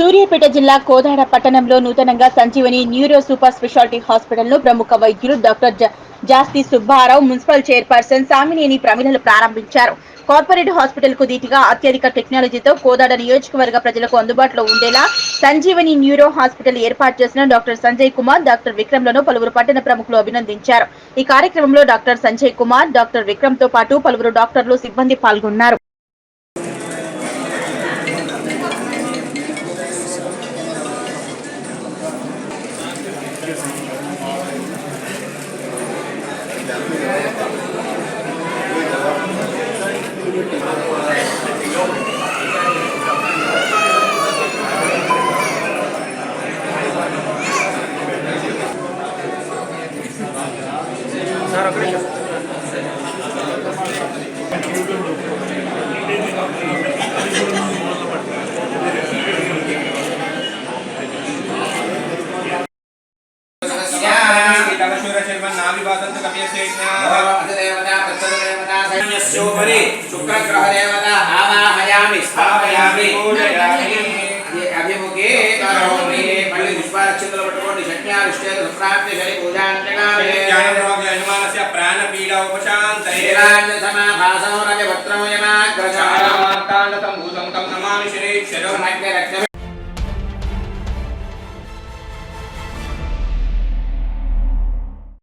సూర్యాపేట జిల్లా కోదాడ పట్టణంలో నూతనంగా Sanjeevani neuro super speciality hospital ను ప్రముఖ వైద్యులు డాక్టర్ జాస్తి సుబ్బారావు, మున్సిపల్ చైర్పర్సన్ సామినేని ప్రమిళలు ప్రారంభించారు. కార్పొరేట్ హాస్పిటల్ కు దీటుగా అత్యధిక టెక్నాలజీతో కోదాడ నియోజకవర్గ ప్రజలకు అందుబాటులో ఉండేలా సంజీవని న్యూరో హాస్పిటల్ ఏర్పాటు చేసిన డాక్టర్ సంజయ్ కుమార్, డాక్టర్ విక్రమ్ లను పలువురు పట్టణ ప్రముఖులు అభినందించారు. ఈ కార్యక్రమంలో డాక్టర్ సంజయ్ కుమార్, డాక్టర్ విక్రమ్ తో పాటు పలువురు డాక్టర్లు, సిబ్బంది పాల్గొన్నారు. शुक्रग्रह देवता आवाहयामि स्थापयामि अभिमुखे करोमि मल्लि पुष्पारक्षितलु पट्टुकोंडि शक्यारिष्टे संप्राप्ते शनि पूजान्यकाले ज्ञानरोग यजमानस्य प्राणपीडा उपशान्तये नीलाञ्जन समाभासो रविवक्त्रं यमाग्रजालं मार्ताण्डतं भूतं तं नमामि श्रीक्षरं